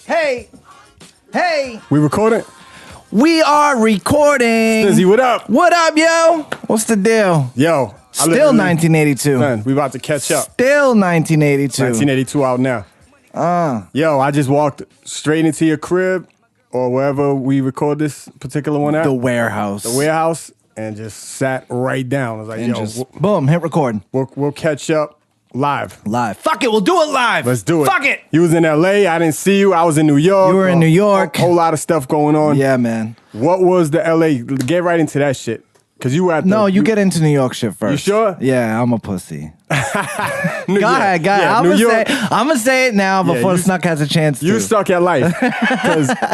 Hey. We recording? We are recording. Stizzy, what up? What up, yo? What's the deal? Yo. Still 1982. Man, we about to catch up. Still 1982. 1982 out now. Yo, I just walked straight into your crib or wherever we record this particular one at. The warehouse. The warehouse, and just sat right down. I was like, And yo, just, boom, hit record. we'll catch up live. Fuck it, we'll do it live. Let's do it. Fuck it. You was in LA. I didn't see you. I was in New York. You were in New York. A whole lot of stuff going on. Yeah, man. What was the LA? Get right into that shit. Because you were at the... No, you get into New York shit first. You sure? Yeah, I'm a pussy. Go ahead. Yeah, I'm gonna say it now before Snuk has a chance to. You stuck at life.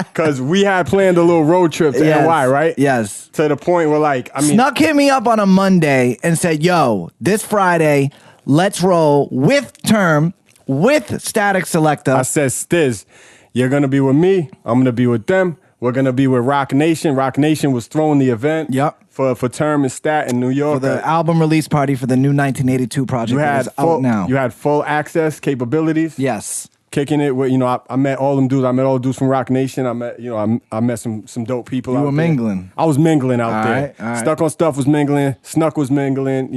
Because we had planned a little road trip to NY, right? Yes. To the point where, like, I mean... Snuk hit me up on a Monday and said, yo, this Friday, let's roll with Term, with Static Selector. I said, Stiz, you're going to be with me. I'm going to be with them. We're going to be with Rock Nation. Rock Nation was throwing the event. Yep. For Term and Stat in New York. For the album release party for the new 1982 project that is out now. You had full access capabilities. Yes. Kicking it with, I met all them dudes. I met all the dudes from Rock Nation. I met, I met some dope people. You out were there. mingling. I was mingling out there. All right. Stuck on Stuff was mingling. Snuk was mingling.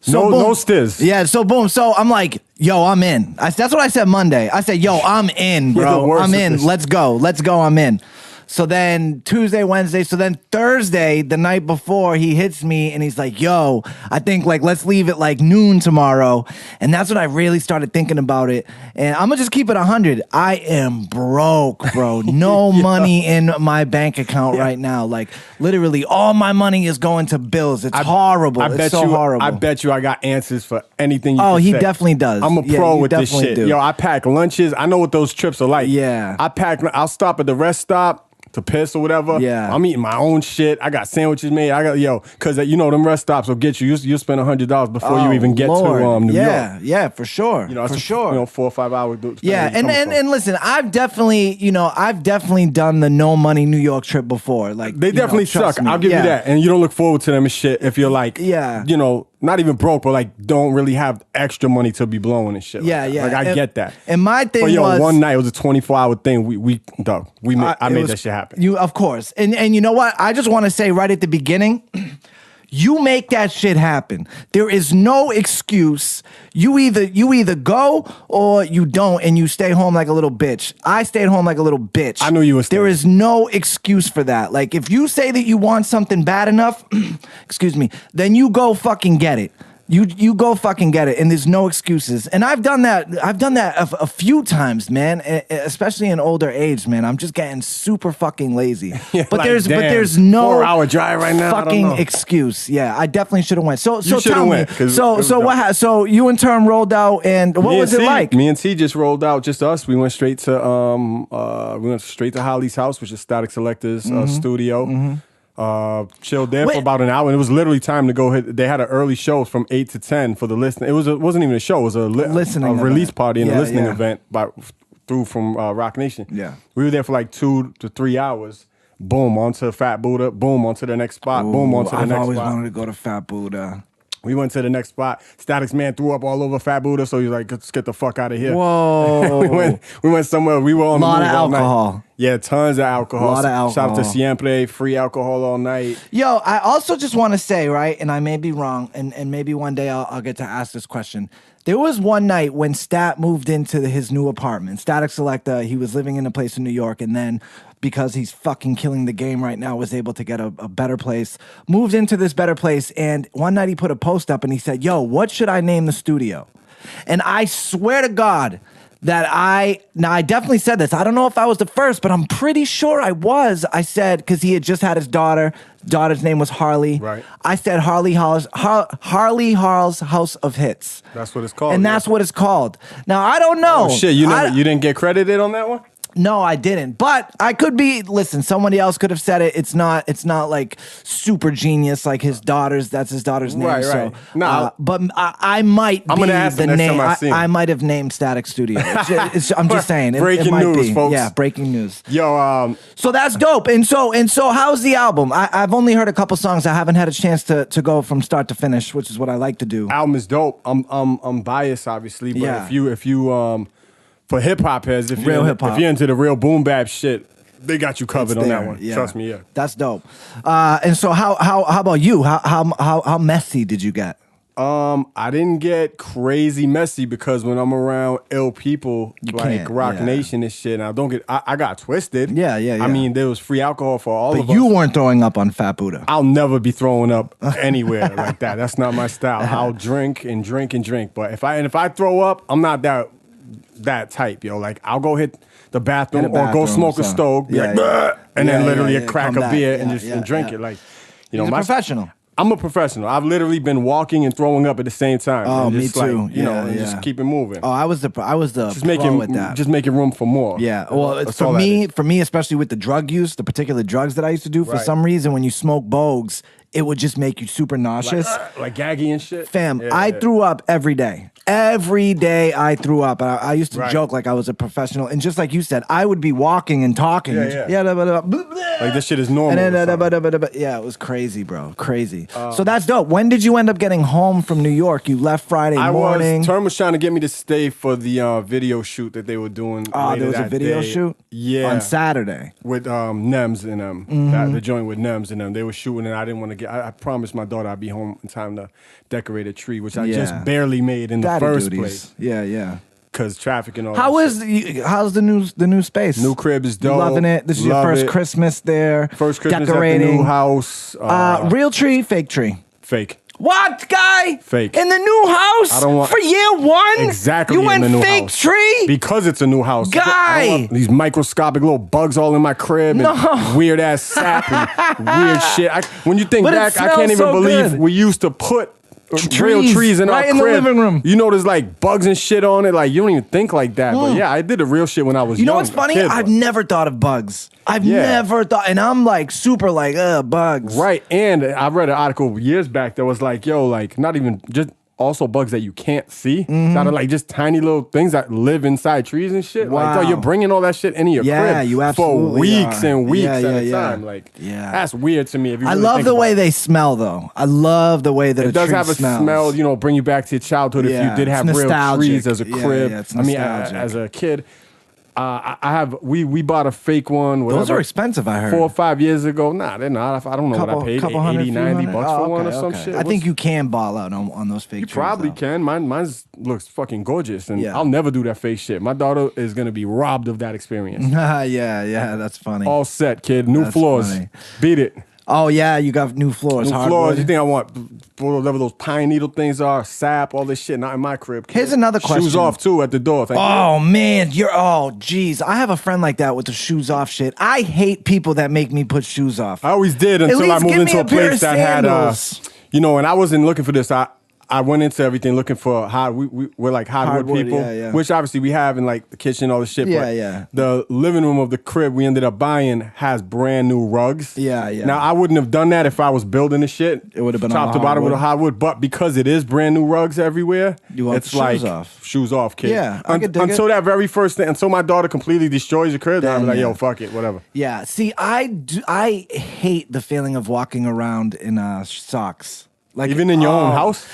So no Stiz. Yeah, so boom. So I'm like, yo, I'm in. That's what I said Monday. I said, yo, I'm in, bro. I'm in. Let's go. I'm in. So then Tuesday, Wednesday, so then Thursday, the night before, he hits me and he's like, yo, I think let's leave it like noon tomorrow. And that's when I really started thinking about it. And I'm gonna just keep it 100. I am broke, bro. No money in my bank account right now. Like literally all my money is going to bills. It's horrible. It's so horrible. I bet you I got answers for anything you Oh, can he say. definitely does. I'm a pro with this shit. Do. Yo, I pack lunches. I know what those trips are like. Yeah. I'll stop at the rest stop to piss or whatever. Yeah. I'm eating my own shit. I got sandwiches made. Because them rest stops will get you. You spend $100 before you even get to New York. Yeah, for sure. For sure. 4 or 5 hours. Yeah, and listen, I've definitely done the no money New York trip before. Like they definitely suck. I'll give you that. And you don't look forward to them and shit if you're like, not even broke, but like don't really have extra money to be blowing and shit. Yeah. Like I get that. And my thing was one night it was a 24-hour thing. I made that shit happen. Of course. And you know what? I just want to say right at the beginning, you make that shit happen. There is no excuse. You either go or you don't, and you stay home like a little bitch. I stayed home like a little bitch. I knew you were staying. There is no excuse for that. Like if you say that you want something bad enough, excuse me, then you go fucking get it. You go fucking get it, and there's no excuses. And I've done that. A few times, man. Especially in older age, man. I'm just getting super fucking lazy. But there's no 4-hour drive right now. Fucking excuse. Yeah, I definitely should have went. So tell me. Went, So you and Term rolled out, and what was it like? Me and T just rolled out, just us. We went straight to Holly's house, which is Static Selector's studio. Mm-hmm. Chilled there for about an hour, and it was literally time to go hit. They had an early show from 8 to 10 for the listening. It wasn't even a show. It was a release party and a listening event from Rock Nation. Yeah, we were there for like 2 to 3 hours. Boom, onto Fat Buddha. Boom, onto the next spot. Boom, onto the next spot. I've always wanted to go to Fat Buddha. We went to the next spot. Static's man threw up all over Fat Buddha, so he's like, let's get the fuck out of here. Whoa. we went somewhere. We were on a lot of alcohol. Night. Yeah, tons of alcohol. A lot of alcohol. Shout out to Siempre, free alcohol all night. Yo, I also just want to say, right, and I may be wrong, and maybe one day I'll get to ask this question. There was one night when Stat moved into his new apartment. Static Selector, he was living in a place in New York, and then because he's fucking killing the game right now, was able to get a better place, moved into this better place, and one night he put a post up and he said, yo, what should I name the studio? And I swear to God that I definitely said this. I don't know if I was the first, but I'm pretty sure I was. I said, because he had just had his daughter. Daughter's name was Harley. Right. I said Harley Hall's House of Hits. That's what it's called. And that's what it's called. Now, I don't know. Oh, shit, you didn't get credited on that one? No, I didn't. But I could be. Listen, somebody else could have said it. It's not like super genius. Like his daughter's. That's his daughter's name. Right. So, No, but I might. I'm gonna ask the name. I might have named Static Studio. I'm just saying. Breaking it might news, be. folks. Yeah, breaking news. Yo, so that's dope. And so how's the album? I've only heard a couple songs. I haven't had a chance to go from start to finish, which is what I like to do. Album is dope. I'm biased, obviously, but if you for hip hop heads, if you're into the real boom bap shit, they got you covered on that one. Yeah. Trust me, yeah. That's dope. And so how about you? How messy did you get? I didn't get crazy messy because when I'm around ill people like Rock Nation and shit, and I got twisted. Yeah. I mean, there was free alcohol for all of us. But you weren't throwing up on Fat Buddha. I'll never be throwing up anywhere like that. That's not my style. I'll drink and drink and drink. But if I throw up, I'm not that type, yo. Like I'll go hit the bathroom or go smoke a stove, and then literally crack a beer and drink it. Like, you know, He's a professional. I'm a professional. I've literally been walking and throwing up at the same time. Oh, me too. Like, you know, just keep it moving. Oh, I was the just pro with that. Just making room for more. Yeah. Well, it's for me, especially with the drug use, the particular drugs that I used to do, for some reason, when you smoke bogues, it would just make you super nauseous. Like gaggy and shit? Fam, I threw up every day. Every day I threw up. I used to joke like I was a professional. And just like you said, I would be walking and talking. Like this shit is normal. And then, yeah, it was crazy, bro. Crazy. So that's dope. When did you end up getting home from New York? You left Friday morning. Term was trying to get me to stay for the video shoot that they were doing. Oh, there was a video shoot? Yeah. On Saturday. With Nems and them. The joint with Nems and them. They were shooting and I didn't want to I promised my daughter I'd be home in time to decorate a tree, which I just barely made in the first place. Yeah. Because traffic and all how's the new space? New crib is dope. You loving it? This is your first Christmas there. First Christmas decorating. At the new house. Real tree, fake tree? Fake. What, guy? Fake. In the new house? I don't want for year one? Exactly. You went in the new fake house. tree? Because it's a new house. Guy! These microscopic little bugs all in my crib and weird ass sap and weird shit. When you think back, I can't even believe we used to put real trees in our crib. In the living room. You know, there's like bugs and shit on it. Like you don't even think like that. But yeah, I did the real shit when I was young. You know what's funny? Kid, I've never thought of bugs. I've never thought, and I'm like super like, bugs. Right, and I read an article years back that was like, yo, like not even just also bugs that you can't see, that are like just tiny little things that live inside trees and shit. Wow. Like, yo, you're bringing all that shit into your crib you absolutely for weeks and weeks at a yeah. time. Like, that's weird to me. If you I really love think the about way it. they smell, though. I love the way that it does have a smells. smell, you know, bring you back to your childhood if you did have real trees as a crib. It's I mean, nostalgic. as a kid. We bought a fake one. Those are expensive, I heard. 4 or 5 years ago. Nah, they're not. I don't know what I paid. 80, 90 bucks for one or some shit. I think you can ball out on those fake trees. You probably can. Mine looks fucking gorgeous. And I'll never do that fake shit. My daughter is going to be robbed of that experience. Yeah, that's funny. All set, kid. New floors. Funny. Beat it. Oh, yeah, you got new floors. New floors. You think I want whatever those pine needle things are, sap, all this shit, not in my crib. Here's another question. Shoes off, too, at the door. Man, geez. I have a friend like that with the shoes off shit. I hate people that make me put shoes off. I always did until I moved into a place that had, you know, and I wasn't looking for this. I went into everything looking for we're like hardwood people, which obviously we have in like the kitchen, all the shit. But the living room of the crib we ended up buying has brand new rugs. Yeah. Now I wouldn't have done that if I was building the shit. It would have been top to bottom with a hardwood, but because it is brand new rugs everywhere, it's like shoes off. Shoes off, kid. Yeah, I could dig until that very first thing, until my daughter completely destroys the crib, I'm like, yo, fuck it, whatever. Yeah. See, I hate the feeling of walking around in socks. Like even in your own house.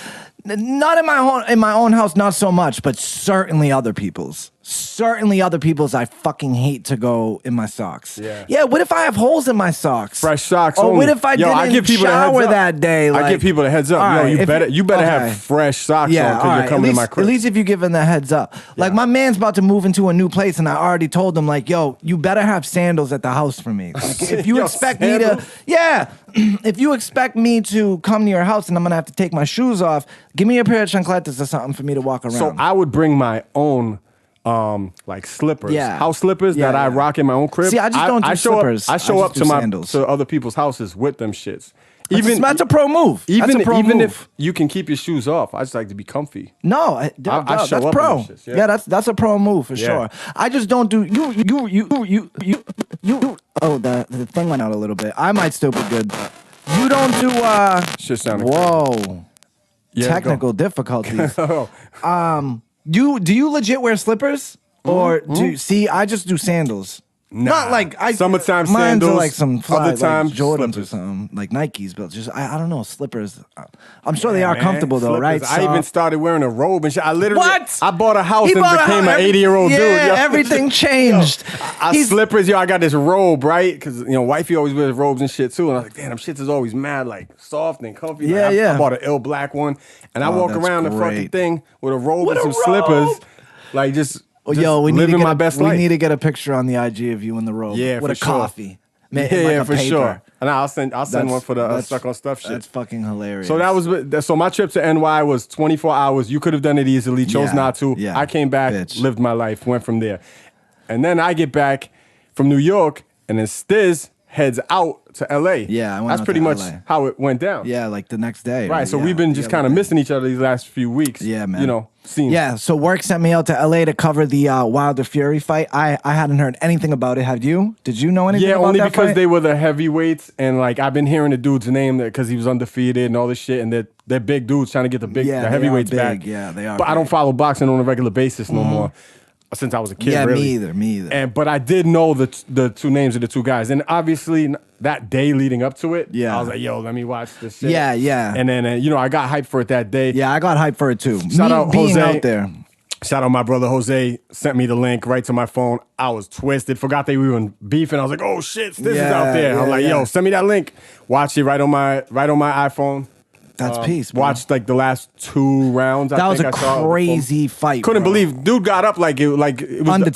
Not in my own house, not so much, but certainly other people's. I fucking hate to go in my socks. Yeah. What if I have holes in my socks? Fresh socks. Or what if I didn't shower that day? I give people the heads up. Right, you better have fresh socks on because you're coming to my crib. At least if you give them the heads up. Like my man's about to move into a new place, and I already told him like, yo, you better have sandals at the house for me. Like, if you expect me to, if you expect me to come to your house and I'm gonna have to take my shoes off, give me a pair of chancletas or something for me to walk around. So I would bring my own like slippers, house slippers that I rock in my own crib. See, I just don't do slippers. I show up to sandals. to other people's houses with them shits. That's a pro move. Even move. if you can keep your shoes off, I just like to be comfy. No, I show that's up pro. in this shit, yeah. That's a pro move for sure. I just don't do you. Oh, the thing went out a little bit. I might still be good. But you don't do Shit sounded whoa. Yeah, technical difficulties. Do you legit wear slippers or do you, see? I just do sandals. Nah. Not like Summertime mine's sandals. Are like some fly, other time like Jordans slippers. or something, like Nikes, but just I don't know, slippers. I'm sure they are comfortable though, Slippers. right? I even started wearing a robe and shit. I literally What? I bought a house He and bought a became house- an 80-year-old dude. Yeah, Yo. everything changed. Slippers, I got this robe, right? Because wifey always wears robes and shit too. And I was like, damn, them shits is always mad, like soft and comfy. Yeah, like, yeah. I bought an ill black one, and I walk that's around the fucking great. thing with a robe With and a some slippers, robe? like just Yo, we need living to get my best we life. need to get a picture on the IG of you in the robe. Yeah, with for a sure. coffee. Yeah, Like yeah, a for paper. sure. And I'll send one for the Stuck on Stuff shit. That's fucking hilarious. So so my trip to NY was 24 hours. You could have done it easily, chose Yeah, not to. yeah. I came back, Bitch. lived my life, went from there. And then I get back from New York, and then Stiz heads out to LA. Yeah, I went That's out pretty to much LA. how it went down. Yeah, like the next day. Right, so yeah, we've been just kind of missing each other these last few weeks. Yeah, man. Seeing. Yeah, so work sent me out to LA to cover the Wilder Fury fight. I hadn't heard anything about it. Have you? Did you know anything Yeah, about only that because fight? they were the heavyweights, and like I've been hearing the dude's name because he was undefeated and all this shit, and they're big dudes trying to get the they are heavyweights big. back. Yeah, they are But I don't big. follow boxing on a regular basis no more. Since I was a kid, Yeah, really. me either. But I did know the two names of the two guys, and obviously that day leading up to it, Yeah. I was like, "Yo, let me watch this shit." Yeah, yeah. And then I got hyped for it that day. Yeah, I got hyped for it too. Shout Me out being Jose. out there. Shout out my brother Jose, sent me the link right to my phone. I was twisted, forgot they were in beef, and I was like, "Oh shit, this is out there." I'm like, "Yo, send me that link." Watch it right on my iPhone. That's peace. Bro. Watched like the last 2 rounds. That was a crazy fight. Couldn't bro. believe dude got up like it was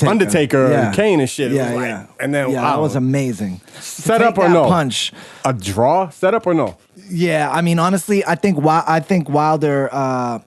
Undertaker Yeah. and Kane and shit. It Yeah, was like, yeah. and then yeah, that was amazing. Set To up take or that no? punch. A draw? Set up or no? Yeah, I mean, honestly, I think Wilder.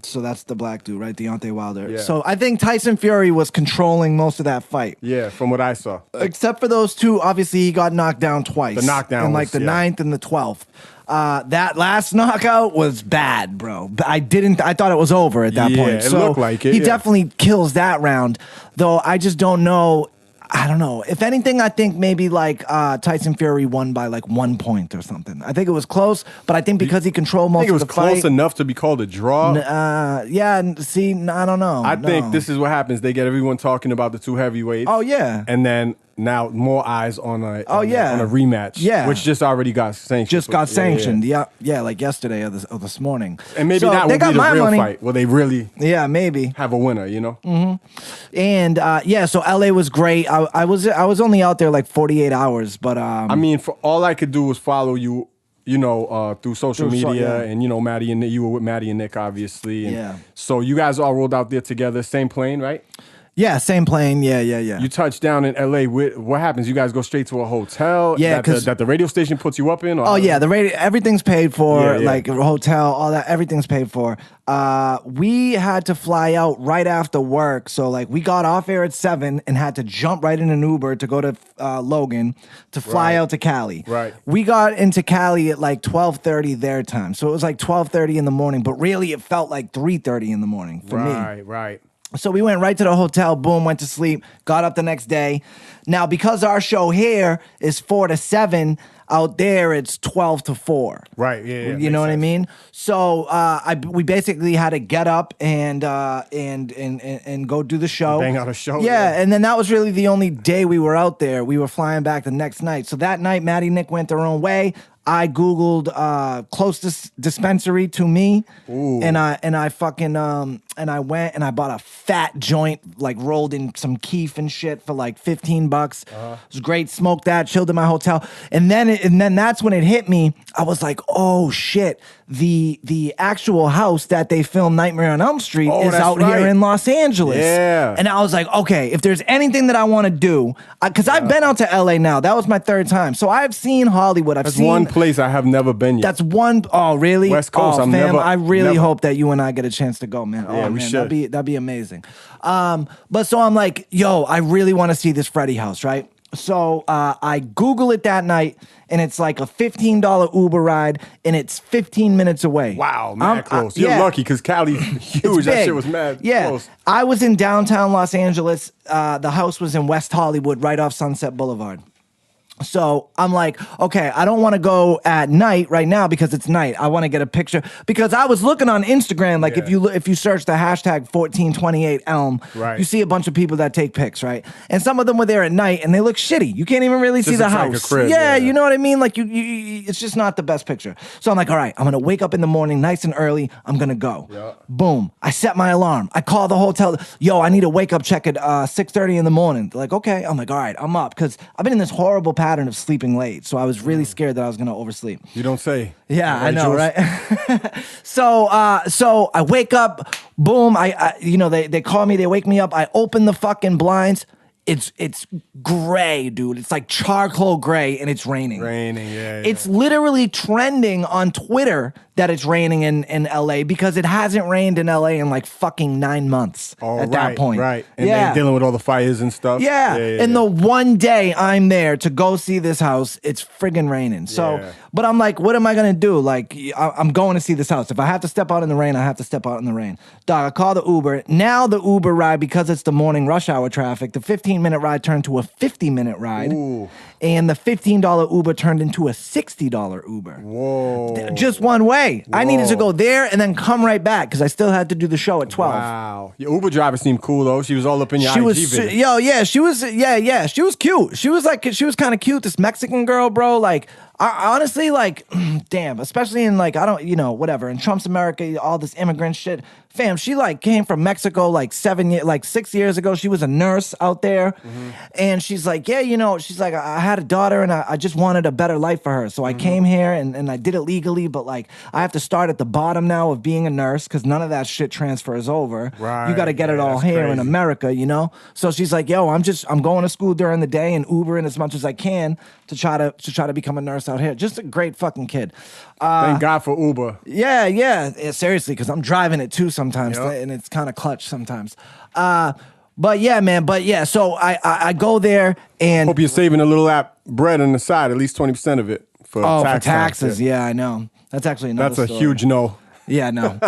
So that's the black dude, right? Deontay Wilder. Yeah. So I think Tyson Fury was controlling most of that fight. Yeah, from what I saw. Except for those two, obviously he got knocked down twice. The knockdown in like was, the yeah. 9th and the 12th. That last knockout was bad, bro. I thought it was over at that Yeah, point. it So looked like it, he yeah. definitely kills that round. Though I just don't know. I don't know. If anything, I think maybe like Tyson Fury won by like 1 point or something. I think it was close, but I think because he controlled I most think it of was the close fight. enough to be called a draw. See, I don't know. I think this is what happens. They get everyone talking about the two heavyweights. Oh yeah. And then now more eyes on a Oh, yeah. on a rematch. Yeah. Which just already got sanctioned. Just got Yeah, sanctioned. yeah. Yeah, like yesterday or this morning. And maybe So that they will got be the my real money. fight. Will they really Yeah, maybe. have a winner, you know? And so LA was great. I was only out there like 48 hours, but I mean, for all I could do was follow you, through social Through media, yeah. and Maddie and Nick, you were with Maddie and Nick, obviously. And Yeah. So you guys all rolled out there together, same plane, right? yeah, same plane. Yeah. You touched down in LA. What happens? You guys go straight to a hotel? Yeah, that the radio station puts you up in? Or Oh yeah, the radio, everything's paid for, Yeah, yeah. like hotel, all that, everything's paid for. We had to fly out right after work, so like we got off air at 7 and had to jump right in an Uber to go to Logan to fly Right. out to Cali. Right. We got into Cali at like 12:30 their time, so it was like 12:30 in the morning, but really it felt like 3:30 in the morning for me. Right. So we went right to the hotel, boom, went to sleep, got up the next day. Now, because our show here is 4 to 7, out there it's 12 to 4. Right, yeah. You know what I mean? So we basically had to get up and go do the show. Bang out a show, Yeah, yeah. and then that was really the only day we were out there. We were flying back the next night. So that night, Maddie and Nick went their own way. I Googled closest dispensary to me, and I fucking and I went and I bought a fat joint, like rolled in some keef and shit for like $15. It was great. Smoked that, chilled in my hotel, and then that's when it hit me. I was like, oh shit, the actual house that they filmed Nightmare on Elm Street is that's out right. here in Los Angeles. Yeah. And I was like, okay, if there's anything that I want to do, because I've been out to LA now. That was my 3rd time, so I've seen Hollywood. I've That's seen one place I have never been yet. that's one. Oh, really? West Coast, Oh, I'm fam, never- I really never- hope that you and I get a chance to go, man. Yeah, oh, we man, should. That'd be amazing. But so I'm like, yo, I really want to see this Freddy house, right? So I Google it that night, and it's like a $15 Uber ride, and it's 15 minutes away. Wow, mad close. You're lucky because Cali's huge. That shit was mad close. I was in downtown Los Angeles. The house was in West Hollywood, right off Sunset Boulevard. So I'm like, okay, I don't want to go at night right now because it's night. I want to get a picture because I was looking on Instagram. Like if you search the hashtag 1428 Elm, you see a bunch of people that take pics, right? And some of them were there at night and they look shitty. You can't even really see the house. Crib, you know what I mean? Like it's just not the best picture. So I'm like, all right, I'm gonna wake up in the morning nice and early. I'm gonna go. Yeah. Boom. I set my alarm. I call the hotel. Yo, I need a wake up check at 6:30 in the morning. They're like, okay. I'm like, all right, I'm up because I've been in this horrible pattern of sleeping late, so I was really scared that I was gonna oversleep. You don't say. Yeah, I know, right? So I wake up, boom. They call me, they wake me up. I open the fucking blinds. It's gray, dude. It's like charcoal gray, and it's raining. It's literally trending on Twitter that it's raining in LA because it hasn't rained in LA in like fucking 9 months that point. Right. And they're dealing with all the fires and stuff. And the one day I'm there to go see this house, it's friggin' raining. So, but I'm like, what am I gonna do? Like, I'm going to see this house. If I have to step out in the rain, I have to step out in the rain. Dog, I call the Uber. Now the Uber ride, because it's the morning rush hour traffic, the 15-minute ride turned to a 50-minute ride. Ooh. And the $15 Uber turned into a $60 Uber. Whoa. Just one way. Whoa. I needed to go there and then come right back because I still had to do the show at 12. Wow. Your Uber driver seemed cool, though. She was all up in your IG video. She was cute. She was kind of cute. This Mexican girl, bro. Like, honestly, like, damn, especially in like, whatever, in Trump's America, all this immigrant shit. Fam, she like came from Mexico like 6 years ago. She was a nurse out there. Mm-hmm. And she's like, she's like, I had a daughter and I just wanted a better life for her. So I came here and I did it legally, but like I have to start at the bottom now of being a nurse because none of that shit transfers over. Right. You got to get it all here in America, So she's like, I'm going to school during the day and Ubering as much as I can to try to become a nurse out here. Just a great fucking kid. Thank God for Uber. Yeah, seriously, because I'm driving it too sometimes, and it's kind of clutch sometimes. But yeah, man. So I go there and hope you're saving a little bread on the side, at least 20% of it for taxes. Yeah, I know. That's actually another story. That's a huge no. Yeah, no.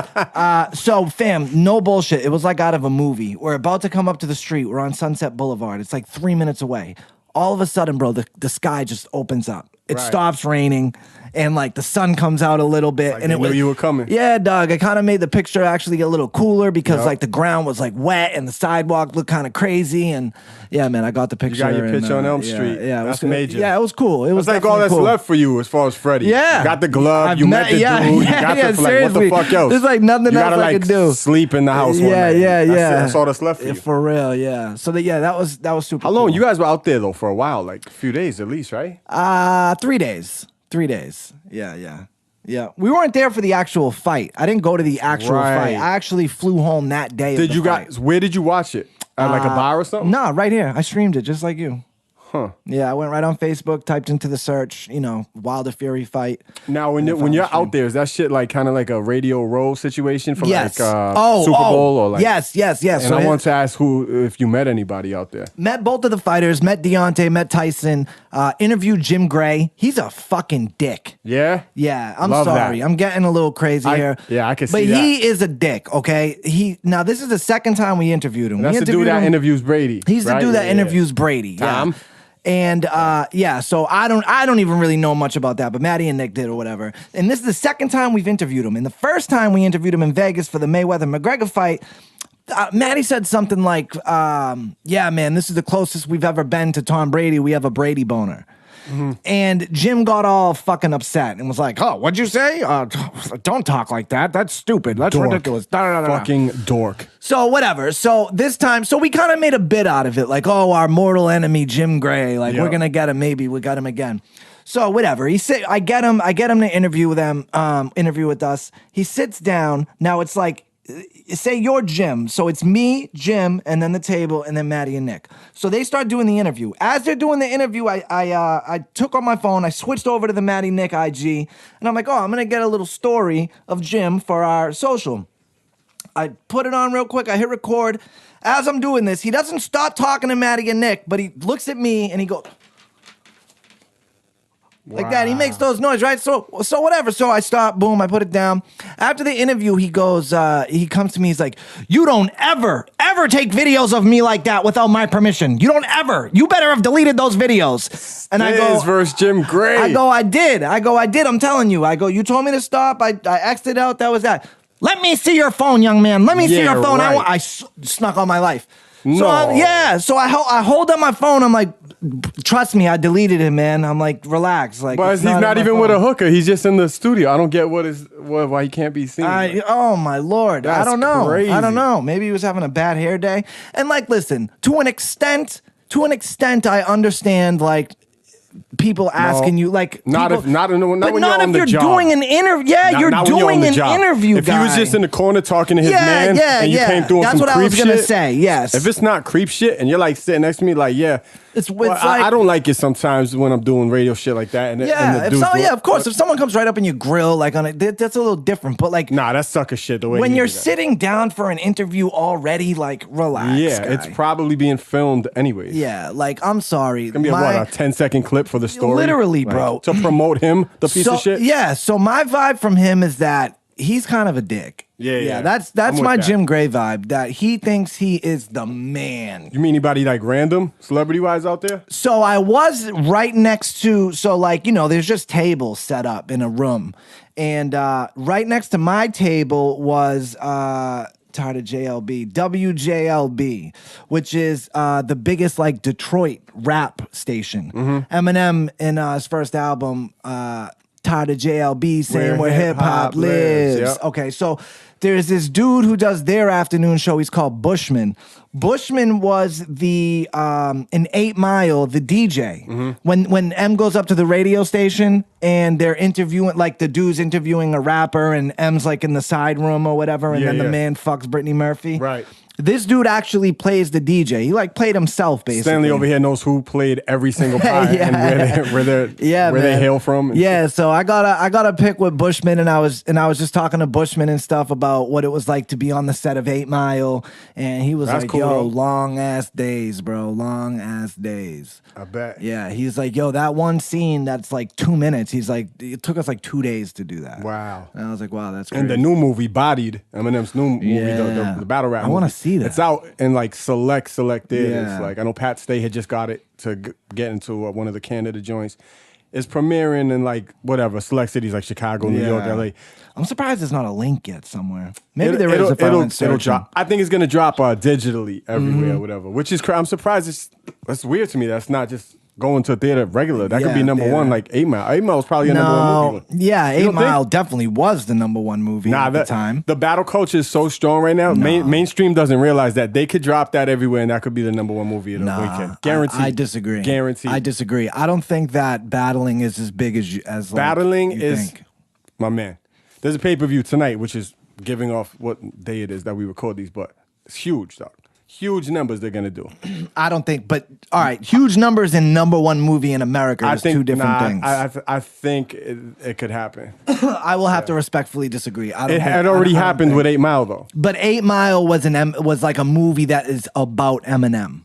So, fam, no bullshit. It was like out of a movie. We're about to come up to the street. We're on Sunset Boulevard. It's like 3 minutes away. All of a sudden, bro, the sky just opens up. It stops raining, and like the sun comes out a little bit. Like and knew you were coming. Yeah, dog. It kind of made the picture actually get a little cooler because like the ground was like wet and the sidewalk looked kind of crazy. And yeah, man, I got the picture. You got your picture on Elm Street. Yeah, that's major. Yeah, it was cool. It was like all that's left for you as far as Freddie. Yeah, you got the glove. You met the dude. You got the like, what the fuck else? There's like nothing else I could do. Sleep in the house. Yeah. That's all that's left for you. For real. Yeah. So that was super. How long? You guys were out there though for a while, like a few days at least, right? 3 days. 3 days. Yeah. We weren't there for the actual fight. I didn't go to the actual fight. I actually flew home that day. Did you guys? Where did you watch it? At like a bar or something? No, right here. I streamed it just like you. Huh. Yeah, I went right on Facebook, typed into the search, Wilder Fury fight. Now, when you're out there, is that shit like kind of like a Radio Row situation for like Super Bowl or like? Yes. And so I want to ask if you met anybody out there. Met both of the fighters. Met Deontay. Met Tyson. Interviewed Jim Gray. He's a fucking dick. Yeah. Yeah. I'm Love sorry. that. I'm getting a little crazy here. Yeah, I can see but that. But he is a dick. Okay. Now this is the second time we interviewed him. That's the dude that interviews Brady. He's the dude that interviews Brady. Tom. Yeah. And so I don't even really know much about that, but Maddie and Nick did or whatever. And this is the second time we've interviewed him. And the first time we interviewed him in Vegas for the Mayweather-McGregor fight, Maddie said something like, yeah, man, this is the closest we've ever been to Tom Brady. We have a Brady boner. Mm-hmm. And Jim got all fucking upset and was like, oh, what'd you say? Don't talk like that. That's stupid. That's ridiculous. Fucking dork. So whatever. So this time, we kind of made a bit out of it. Like, oh, our mortal enemy, Jim Gray. Like, we're going to get him. Maybe we got him again. So whatever. I get him to interview with us. He sits down. Now it's like, say you're Jim. So it's me, Jim, and then the table, and then Maddie and Nick. So they start doing the interview. As they're doing the interview, I took on my phone, I switched over to the Maddie Nick IG, and I'm like, oh, I'm going to get a little story of Jim for our social. I put it on real quick. I hit record. As I'm doing this, he doesn't stop talking to Maddie and Nick, but he looks at me and he goes like that. He makes those noises, right? So whatever. So I stop. Boom. I put it down. After the interview, he goes. He comes to me. He's like, "You don't ever take videos of me like that without my permission. You don't ever. You better have deleted those videos." And I go, versus Jim Gray. I go, I did. I'm telling you. I go, you told me to stop. I exited out. That was that. Let me see your phone, young man. Let me see your phone. Right. I snuck on my life. No. So I hold up my phone. I'm like, trust me, I deleted it, man. I'm like, relax. Like, but he's not even with a hooker. He's just in the studio. I don't get why he can't be seen. Oh my Lord. That's I don't know. crazy. I don't know. Maybe he was having a bad hair day. And like, listen, to an extent, I understand like people asking you like not people, when you're doing an interview. Yeah, you're doing an interview. If he was just in the corner talking to his man, and you came through that's some what creep I was gonna shit, say. Yes. If it's not creep shit and you're like sitting next to me, like it's like, I don't like it sometimes when I'm doing radio shit like that. Of course. If someone comes right up in your grill, like on it, that's a little different. But like, nah, that's sucker shit. The way when you're sitting down for an interview already, like, relax. Yeah, guy. it's probably being filmed anyways. Yeah, like I'm sorry. It's gonna be a 10-second clip for the story, literally, bro, to promote him, the piece of shit. Yeah. So my vibe from him is that he's kind of a dick. Yeah. That's my Jim Gray vibe. That he thinks he is the man. You mean anybody like random celebrity wise out there? So I was right next to. So like there's just tables set up in a room, and right next to my table was tired of JLB, WJLB, which is the biggest like Detroit rap station. Eminem in his first album. Tired of JLB saying where hip hop lives. Yep. Okay, so there's this dude who does their afternoon show. He's called Bushman. Bushman was the in 8 Mile, the DJ. When M goes up to the radio station and they're interviewing, like the dude's interviewing a rapper and M's like in the side room or whatever, and then the man fucks Brittany Murphy. Right. This dude actually plays the DJ. He like played himself basically. Stanley over here knows who played every single part and where they hail from. Yeah, so I got a pick with Bushman, and I was just talking to Bushman and stuff about what it was like to be on the set of 8 Mile, and he was like, "Yo, long ass days, bro, long ass days." I bet. Yeah, he's like, "Yo, that one scene that's like 2 minutes." He's like, "It took us like 2 days to do that." Wow. And I was like, "Wow, that's crazy." And the new movie, Bodied, Eminem's new movie, the battle rap. I want to see that. It's out in like select theaters. Yeah. Like I know Pat Stay had just got it to get into one of the Canada joints. It's premiering in like whatever select cities like Chicago, New York, LA. I'm surprised there's not a link yet somewhere. Maybe there is. It'll drop. I think it's gonna drop digitally everywhere, whatever. Which is I'm surprised. That's weird to me. That's not just going to a theater regular. That could be number one, like 8 Mile. 8 Mile was probably a number one movie. Yeah, 8 Mile definitely was the number one movie at the time. The battle culture is so strong right now. Mainstream doesn't realize that they could drop that everywhere and that could be the number one movie of the weekend. Guaranteed. I disagree. Guaranteed. I disagree. I don't think that battling is as big as battling you is think. My man. There's a pay-per-view tonight, which is giving off what day it is that we record these, but it's huge, dog. Huge numbers they're gonna do. I don't think, but all right, huge numbers and number one movie in America is two different things. I think it could happen. I will have to respectfully disagree. It had already happened with 8 Mile though. But 8 Mile was like a movie that is about Eminem.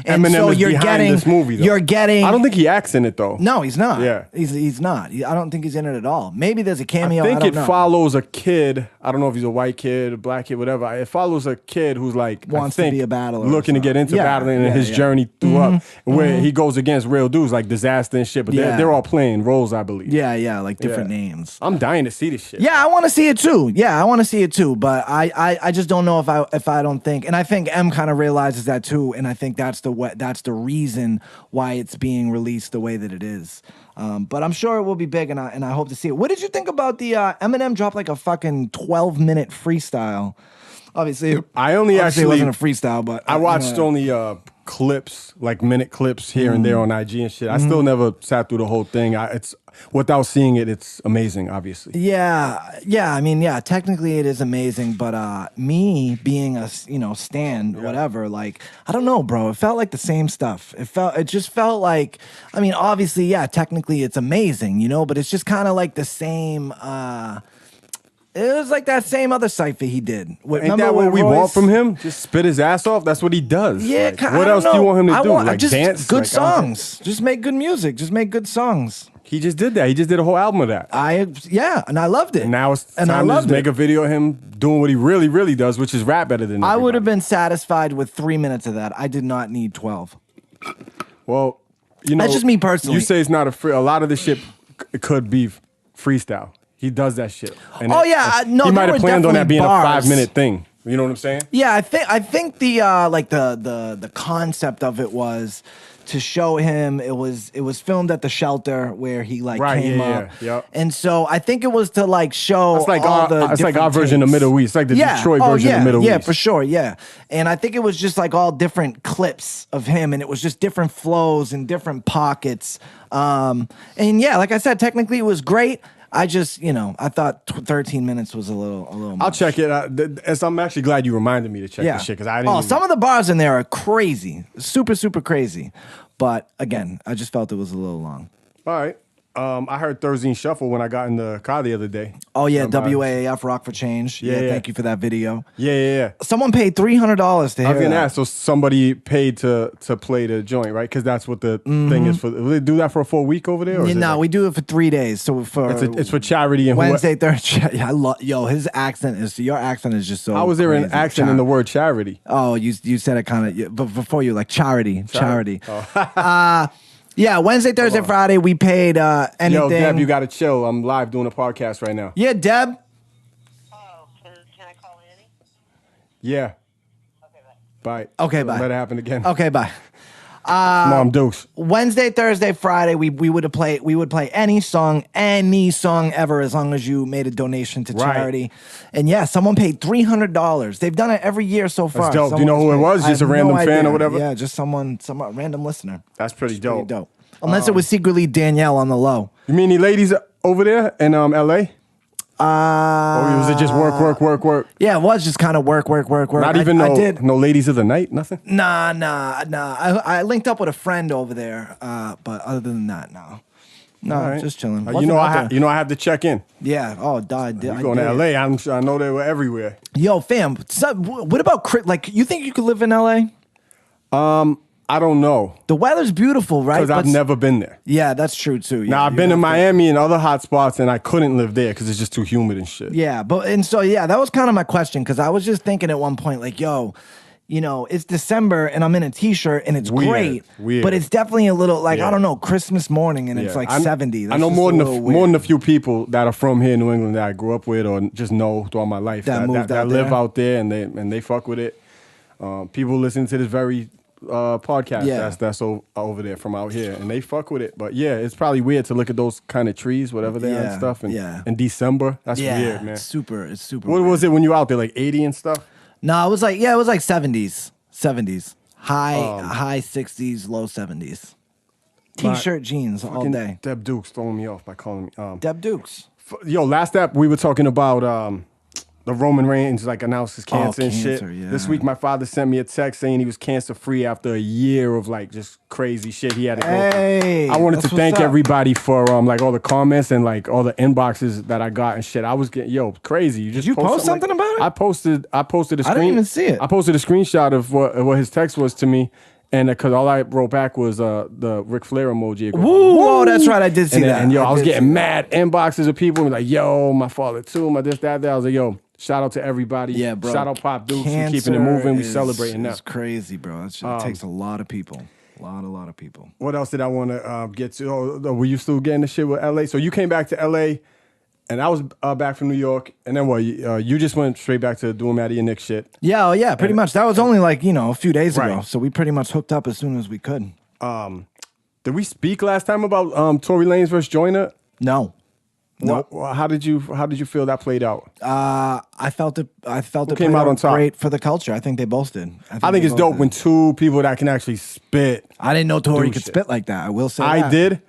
And Eminem so is you're behind getting this movie, though. You're getting. I don't think he acts in it though. No, he's not. Yeah, he's not. I don't think he's in it at all. Maybe there's a cameo. I think don't know. follows a kid. I don't know if he's a white kid, a black kid, whatever. It follows a kid who's like wants to be a battler, looking to get into battling, and his journey through up, where he goes against real dudes like Disaster and shit. But they're all playing roles, I believe. Yeah, like different names. I'm dying to see this shit. Yeah, I want to see it too. But I just don't know if I don't think, and I think M kind of realizes that too, and I think that's the reason why it's being released the way that it is. But I'm sure it will be big, and I hope to see it. What did you think about the Eminem dropped like a fucking 12-minute freestyle? Obviously, it wasn't a freestyle, but I watched only clips, like minute clips here and there on IG and shit. I still never sat through the whole thing. It's without seeing it, it's amazing, obviously. Yeah. I mean, technically it is amazing, but me being a stan, whatever, like I don't know, bro. It felt like the same stuff. It just felt like, I mean, obviously, technically it's amazing, but it's just kind of like the same. It was like that same other cypher he did. Ain't that what we want from him? Just spit his ass off? That's what he does. Yeah, like, what else do you want him to do? Like just dance? Good like, songs. Just make good music. Just make good songs. He just did that. He just did a whole album of that. And I loved it. And now it's time to just make a video of him doing what he really, really does, which is rap better than everybody. I would have been satisfied with 3 minutes of that. I did not need 12. Well, you know, that's just me personally. You say it's not a lot of the shit could be freestyle. He does that shit. And no, he might have planned on that being bars. a 5-minute thing. You know what I'm saying? Yeah, I think the like the concept of it was to show him it was filmed at the shelter where he came up. Yep. And so I think it was to show it's like our version of Middle East. It's like the Detroit version of Middle East. Yeah, for sure, yeah. And I think it was just all different clips of him, and it was just different flows and different pockets. And yeah, like I said, technically it was great. I just, I thought 13 minutes was a little much. I'll check it. I'm actually glad you reminded me to check this shit because I didn't. Some of the bars in there are crazy, super, super crazy. But again, I just felt it was a little long. All right. I heard Thursday Shuffle when I got in the car the other day. Oh yeah, WAAF Rock for Change. Yeah, thank you for that video. Yeah. Someone paid $300 to hear I was gonna that. ask. So somebody paid to play the joint, right? Because that's what the thing is for. Will they do that for a full week over there? Or we do it for 3 days. So it's for charity and Wednesday, Thursday. I love his accent is your accent is just so. How was there an accent in the word charity? Oh, you said it kind of, but before you charity. Oh. Yeah, Wednesday, Thursday, Friday, we paid anything. Yo, Deb, you got to chill. I'm live doing a podcast right now. Yeah, Deb. Oh, can I call Annie? Yeah. Okay, bye. Okay, bye. Let it happen again. Okay, bye. Mom Deuce. Wednesday, Thursday, Friday, we would play any song ever as long as you made a donation to charity. And yeah, someone paid $300. They've done it every year so far. That's dope. Do you know who it was? Just a random fan or whatever? Yeah, just some random listener. That's pretty dope. Unless it was secretly Danielle on the low. You mean any ladies over there in LA? Or was it just work? Yeah, it was just kind of work. Not even no ladies of the night, nothing? Nah. I linked up with a friend over there, but other than that, no. No, right. Just chilling. I have to check in. Yeah. Oh, God. You going to LA? I know they were everywhere. Yo, fam. What about you think you could live in LA? I don't know. The weather's beautiful, right? Because I've never been there. Yeah, that's true too. Yeah, now I've been in Miami and other hot spots, and I couldn't live there because it's just too humid and shit. Yeah, that was kind of my question because I was just thinking at one point, it's December and I'm in a t-shirt and it's great, but it's definitely a little I don't know, Christmas morning and it's 70. I know more than a few people that are from here in New England that I grew up with or just know throughout my life that live out there and they fuck with it. People listen to this very podcast that's over there from out here and they fuck with it. But yeah, it's probably weird to look at those kind of trees, whatever they are and stuff. And in December, that's weird, man. It's super. What was it when you were out there, 80 and stuff? No, it was it was 70s, high 60s, low 70s. T-shirt, jeans all day. Deb Dukes throwing me off by calling me Deb Dukes. Yo, last app we were talking about the Roman Reigns announced his cancer and shit. Yeah. This week my father sent me a text saying he was cancer free after a year of just crazy shit he had to go through. I wanted to thank everybody for all the comments and all the inboxes that I got and shit. I was getting crazy. Did you post something about it? I posted a screen. I didn't even see it. I posted a screenshot of what his text was to me. And because all I wrote back was the Ric Flair emoji. Woo! Oh, that's right. I did see that. And I was getting mad inboxes of people like, yo, my father too, my this, that. I was like, yo, shout out to everybody. Yeah, bro. Shout out Pop Dukes for keeping it moving. We celebrating that. It's crazy, bro. It takes a lot of people. A lot of people. What else did I want to get to? Oh, were you still getting the shit with LA? So you came back to LA, and I was back from New York. And then what? You just went straight back to doing Maddie and Nick shit. Yeah, pretty much. That was only a few days ago. So we pretty much hooked up as soon as we could. Did we speak last time about Tory Lanez versus Joyner? No. Nope. How did you feel that played out? I felt it came out on top. Great for the culture. I think they both did. I think it's dope when two people that can actually spit. I didn't know Tory could spit like that. I will say I did.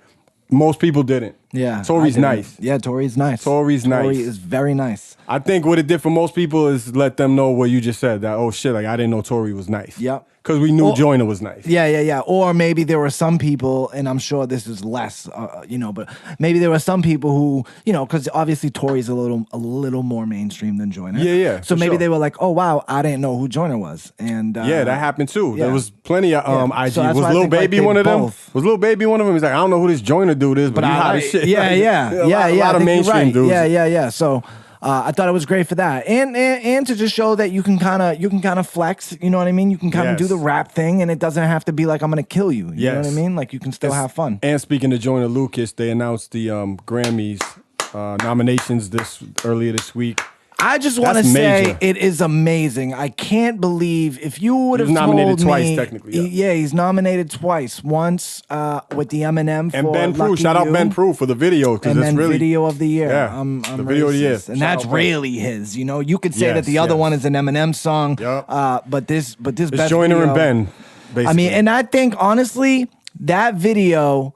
Most people didn't. Yeah. Tory's nice. Yeah, Tory's nice. Tory Tory is very nice. I think what it did for most people is let them know what you just said. That, oh shit, like I didn't know Tory was nice. Yep. Because we knew Joyner was nice. Yeah. Or maybe there were some people, and I'm sure this is less, but maybe there were some people who, because obviously Tory's a little more mainstream than Joyner. Yeah. So maybe they were like, oh wow, I didn't know who Joyner was, and yeah, that happened too. Yeah. There was plenty of IG. So was Lil Baby one of them? both. Was Lil Baby one of them? He's like, I don't know who this Joyner dude is, but he hot as shit. Yeah. A lot of mainstream dudes. Yeah. So. I thought it was great for that, and to just show that you can kind of flex. You know what I mean? You can kind of do the rap thing, and it doesn't have to be like I'm gonna kill you. You know what I mean? Like you can still have fun. And speaking of Joyner Lucas, they announced the Grammys nominations earlier this week. I just want to say it is amazing. I can't believe if you would have told me. He's nominated twice, technically. Yeah, he's nominated twice. Once with the Eminem and for Ben Prue. Lucky Shout out You. Ben Prue for the video because it's really video of the year. Yeah, I'm the video of the year, and that's really his. You could say that the other one is an Eminem song. Yep. But this it's best Joyner video, and Ben. Basically. I mean, and I think honestly that video.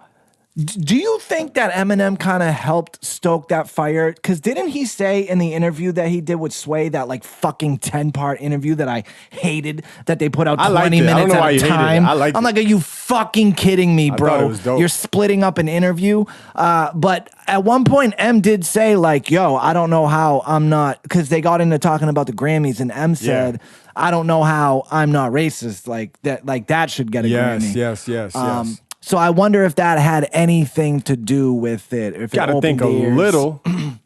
Do you think that Eminem kind of helped stoke that fire? Because didn't he say in the interview that he did with Sway, that like fucking 10-part interview that I hated, that they put out 20 minutes at a time? I'm like, are you fucking kidding me, bro? I thought it was dope. You're splitting up an interview. But at one point, M did say like, yo, I don't know how I'm not, because they got into talking about the Grammys, and M said, I don't know how I'm not racist. Like that should get a Grammy. Yes. So I wonder if that had anything to do with it. If Gotta think a little.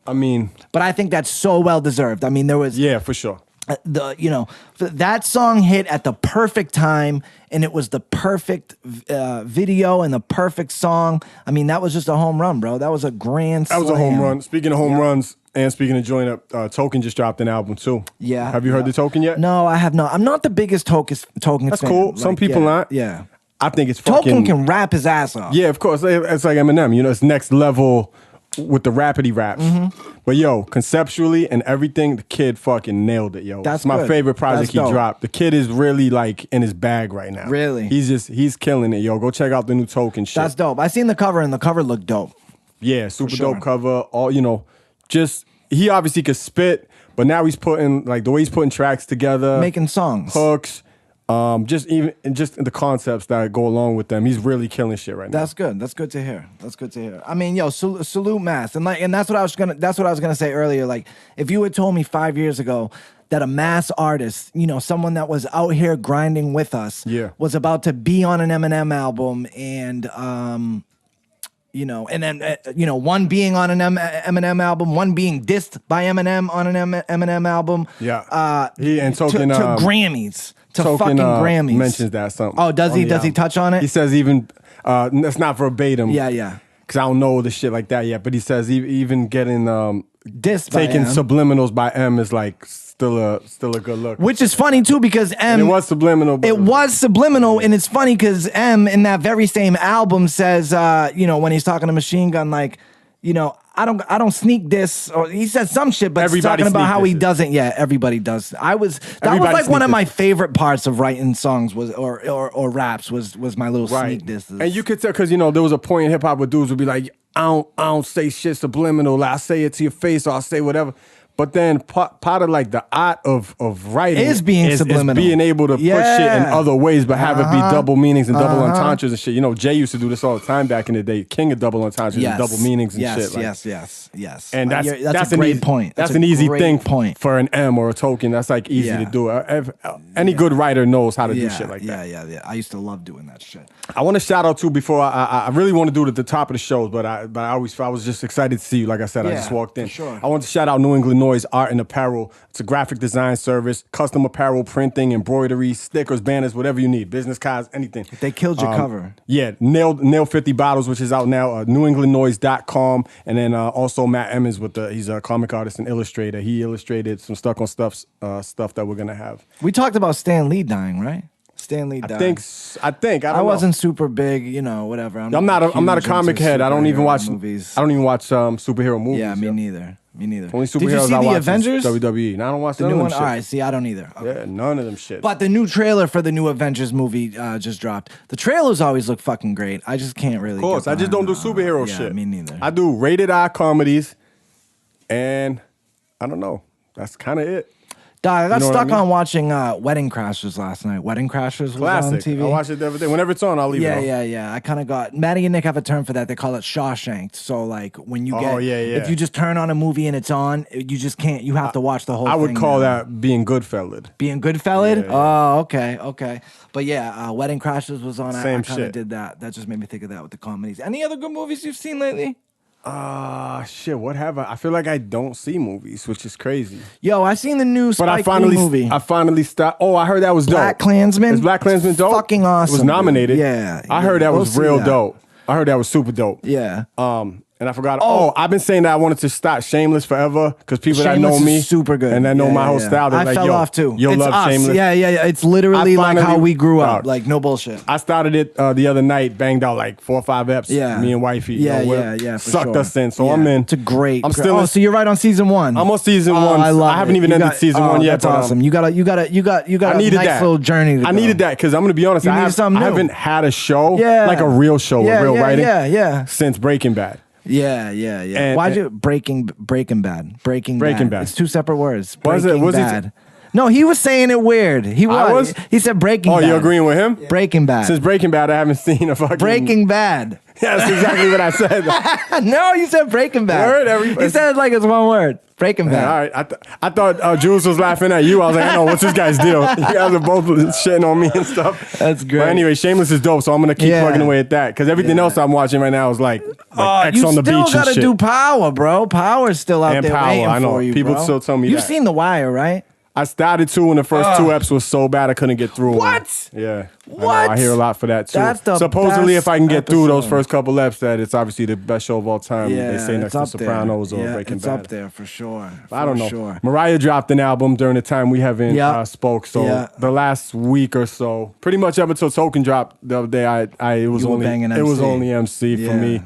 I mean, but I think that's so well deserved. I mean, there was for sure. That song hit at the perfect time, and it was the perfect video and the perfect song. I mean, that was just a home run, bro. That was a grand slam. That was a home run. Speaking of home runs, and speaking of Joyner, Token just dropped an album too. Yeah. Have you heard the Token yet? No, I have not. I'm not the biggest Token fan. That's cool. Some people aren't. Yeah. I think it's fucking... Token can rap his ass off. Yeah, of course. It's like Eminem. It's next level with the rapidy raps. Mm-hmm. But yo, conceptually and everything, the kid fucking nailed it, yo. That's my favorite project he dropped. The kid is really like in his bag right now. Really? He's killing it, yo. Go check out the new Token shit. That's dope. I seen the cover, and the cover looked dope. Yeah, super dope cover. All just he obviously could spit, but now he's putting like the way he's putting tracks together, making songs, hooks. Just the concepts that go along with them, he's really killing shit right now. That's good. That's good to hear. I mean, yo, salute Mass, and that's what I was gonna say earlier. Like, if you had told me 5 years ago that a Mass artist, someone that was out here grinding with us, was about to be on an Eminem album, and and then one being on an Eminem album, one being dissed by Eminem on an Eminem album, he and Token to Grammys. To Token, fucking Grammys. Mentions that something. Oh, does he? Does he touch on it? He says even it's not verbatim. Yeah. Because I don't know the shit like that yet. But he says even getting dissed taking by M. subliminals by M is like still a good look. Which is funny too, because M. And it was subliminal. It was subliminal, and it's funny because M in that very same album says, when he's talking to Machine Gun, like, I don't sneak this, or he says some shit, but he's talking about how he doesn't. Yeah, everybody does. That was like one of my favorite parts of writing songs or raps was my little sneak disses. And you could tell because there was a point in hip hop where dudes would be like, I don't say shit subliminal. I say it to your face, or I'll say whatever. But then part of like the art of writing is being subliminal, is being able to put shit in other ways, but have it be double meanings and double entendres and shit. Jay used to do this all the time back in the day. King of double entendres and double meanings and shit. Yes. And that's a great point. That's an easy thing for an M or a Token. That's like easy to do. Any good writer knows how to do shit like that. Yeah. I used to love doing that shit. I want to shout out too before I really want to do it at the top of the show, but I was just excited to see you. Like I said, I just walked in. Sure. I want to shout out New England Noise Art and Apparel. It's a graphic design service, custom apparel, printing, embroidery, stickers, banners, whatever you need, business cards, anything. They killed your cover. Yeah, Nail 50 Bottles, which is out now, newenglandnoise.com. And then also Matt Emmons, he's a comic artist and illustrator. He illustrated some Stuck on Stuff stuff that we're going to have. We talked about Stan Lee dying, right? Stan Lee died. I think. I wasn't super big, whatever. I'm not a comic head. I don't even watch movies. I don't even watch superhero movies. Yeah, me neither. Me neither. Only Did you superheroes see I the watch Avengers? is WWE. And I don't watch The none new of one? them All shit. right, see, I don't either. Okay. Yeah, none of them shit. But the new trailer for the new Avengers movie just dropped. The trailers always look fucking great. I just can't really. Of course, I just don't do superhero shit. Me neither. I do rated R comedies, and I don't know. That's kind of it. Dog, I got You know what stuck I mean? on watching Wedding Crashers last night. Wedding Crashers was Classic. on TV. I watch it the other day. Whenever it's on, I'll leave it on. Yeah. I kind of got Maddie and Nick have a term for that. They call it Shawshanked. So like when you get, yeah. if you just turn on a movie and it's on, you just can't. You have to watch the whole. I would thing call now. that being Goodfellas. Being Goodfellas. Yeah. Oh, okay. But yeah, Wedding Crashers was on. I Same kind of shit. did that. That just made me think of that with the comedies. Any other good movies you've seen lately? Shit. What have I feel like I don't see movies, which is crazy. Yo, I seen the new But I Spike Lee movie. finally stopped. Oh, I heard that was dope. Black Klansman. Is Black Klansman dope? Fucking awesome. It was nominated. Dude. Yeah. I heard that Go was see real that. dope. I heard that was super dope. Yeah. And I forgot. Oh, I've been saying that I wanted to stop Shameless forever because people that know Shameless me is super good. and that know my whole style. They're I like, fell yo, off too. You'll It's love us. Shameless. Yeah. It's literally I like how finally- we grew up. Dog. Like no bullshit. I started it the other night, banged out like 4 or 5 eps. Yeah. Me and wifey. Yeah. For For sucked sure. us in. So Yeah. I'm in. It's a great. I'm still in- so you're right on season 1. I'm on season 1. I love. I haven't even ended season 1 yet. That's but, awesome. You got I a needed nice that. little journey. To I go. needed that because I'm going to be honest. You I needed something new. haven't had a show, Yeah. like a real show with real writing, Yeah. since Breaking Bad. Yeah. And- Why'd you Breaking Bad? Breaking Bad. It's 2 separate words. Was it? Breaking Was it- Bad. No, he was saying it weird. He was. He said Breaking Bad. Oh, you agreeing with him? Breaking Bad. Since Breaking Bad, I haven't seen a fucking Breaking Bad. Yeah, that's exactly what I said. No, you said Breaking Bad. Word, everybody- You said it like it's one word. Breaking Bad. Yeah, all right. I thought Jules was laughing at you. I was like, I know, what's this guy's deal? You guys are both shitting on me and stuff. That's great. But anyway, Shameless is dope, so I'm going to keep Yeah. plugging away at that. Because everything else I'm watching right now is like X you on the beach still and gotta shit. do Power, bro. Power's still out And there Power, waiting I know. for you, People bro. still tell me You've that. seen The Wire, right? I started to when the first 2 eps was so bad I couldn't get through 'em. What? Yeah. What? I hear a lot for that too. That's the Supposedly, best if I can get through those episode. first couple eps, that it's obviously the best show of all time. Yeah, They say next it's to up Sopranos there. or Yeah, Breaking it's Bad. up there for sure. I don't know. Sure. Mariah dropped an album during the time we haven't Yeah. spoke. So Yeah. the last week or so, pretty much up until Token dropped the other day, it was You were only banging it was MC. only MC for Yeah. me.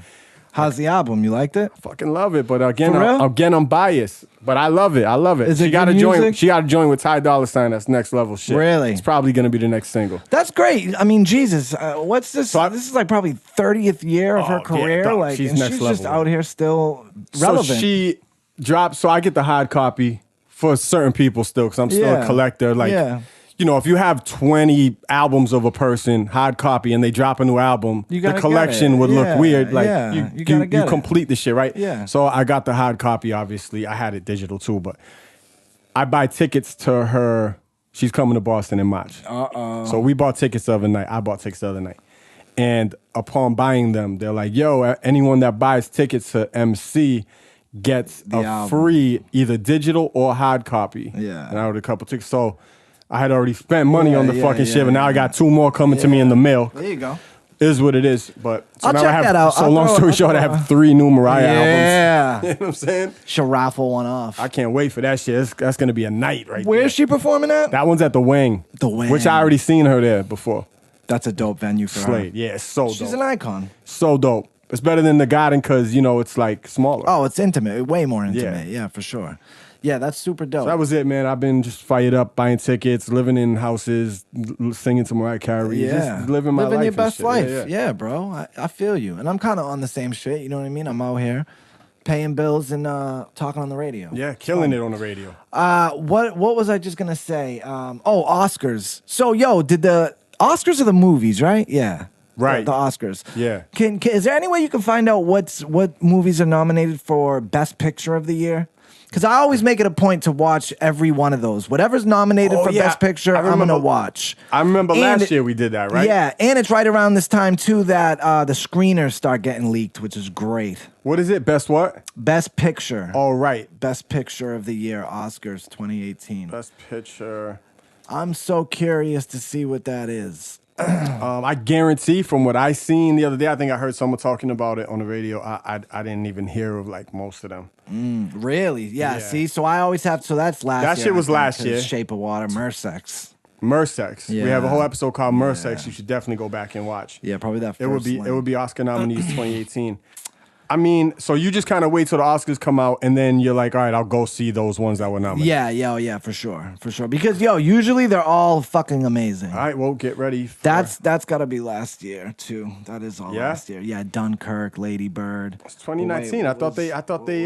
How's the album? You liked it? Fucking love it, but again, For real? I'm biased. But I love it. Is it She got to good join. music? She got to join with Ty Dolla $ign. That's next level shit. Really? It's probably gonna be the next single. That's great. I mean, Jesus, what's this? So This is like probably 30th year of her yeah, career. dog, Like, she's and next she's just level. out here still relevant. So she dropped. So I get the hard copy for certain people still because I'm still Yeah. a collector. Like, Yeah. you know, if you have 20 albums of a person, hard copy, and they drop a new album, You the gotta collection get it. would Yeah, look weird. Like, yeah. you You gotta get it. complete the shit, right? Yeah. So I got the hard copy, obviously. I had it digital too, but I buy tickets to her. She's coming to Boston in March. So we bought tickets the other night. I bought tickets the other night. And upon buying them, they're like, yo, anyone that buys tickets to MC gets a album. free either digital or hard copy. Yeah. And I ordered a couple tickets. So I had already spent money on the Yeah, fucking yeah, shit, but now I got 2 more coming to me in the mail. There you go. Is what it is. But so I'll now check I have, that out. so I'll long throw- story I'll short, I throw- have 3 new Mariah albums. Yeah. You know what I'm saying? She'll raffle one off. I can't wait for that shit. That's going to be a night right there. Where's she performing at? That one's at the Wing. The Wing. Which I already seen her there before. That's a dope venue for Slade. her. Yeah, it's so She's dope. an icon. So dope. It's better than the Garden because, you know, it's like smaller. Oh, it's intimate. Way more intimate. Yeah, for sure. Yeah, that's super dope. So that was it, man. I've been just fired up, buying tickets, living in houses, singing to Mariah Carey. Just living my life. Living your and best shit. life. Yeah. Yeah, bro. I feel you. And I'm kind of on the same shit. You know what I mean? I'm out here paying bills and talking on the radio. Yeah, killing it on the radio. What was I just going to say? Oscars. So, yo, did the Oscars are the movies, right? Yeah. Right. The Oscars. Yeah. Is there any way you can find out what movies are nominated for Best Picture of the year? Because I always make it a point to watch every one of those. Whatever's nominated Oh, for yeah. Best Picture, I I'm going to remember- watch. I remember And last it- year we did that, right? Yeah, and it's right around this time, too, that the screeners start getting leaked, which is great. What is it? Best what? Best Picture. All right. Best Picture of the Year, Oscars 2018. Best picture. I'm so curious to see what that is. I guarantee from what I seen the other day, I think I heard someone talking about it on the radio. I didn't even hear of like most of them. Really? Yeah, Yeah. see? So I always have, so that's last year. That shit was I think, last 'cause year. Shape of Water, Mersex. Mersex. We have a Yeah. whole episode called Mersex. Yeah. You should definitely go back and watch. Yeah, probably that first It would be Oscar nominees 2018. I mean, so you just kind of wait till the Oscars come out, and then you're like, all right, I'll go see those ones that were nominated. Yeah, for sure. Because usually they're all fucking amazing. All right, well, get ready. That's got to be last year too. That is all last year. Yeah, Dunkirk, Lady Bird. It's 2019. I thought they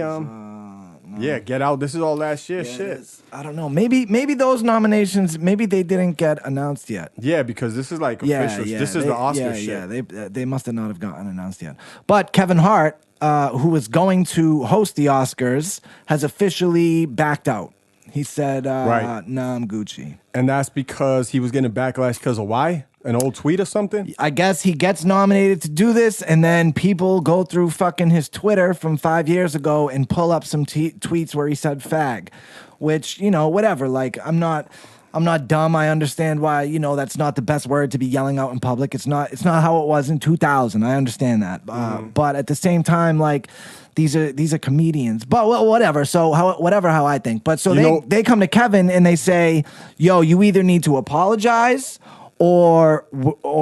Yeah, Get Out. This is all last year shit. I don't know. Maybe those nominations, maybe they didn't get announced yet. Yeah, because this is like official. This is the Oscar shit. Yeah, they must have not have gotten announced yet. But Kevin Hart, who is going to host the Oscars, has officially backed out. He said, right. "Nah, I'm Gucci." And that's because he was getting backlash because of why? An old tweet or something? I guess he gets nominated to do this, and then people go through fucking his Twitter from 5 years ago and pull up some tweets where he said fag, which, whatever. Like, I'm not dumb. I understand why, that's not the best word to be yelling out in public. It's not how it was in 2000. I understand that. But at the same time, like, these are comedians. But whatever. So how I think. But so they come to Kevin and they say, "Yo, you either need to apologize or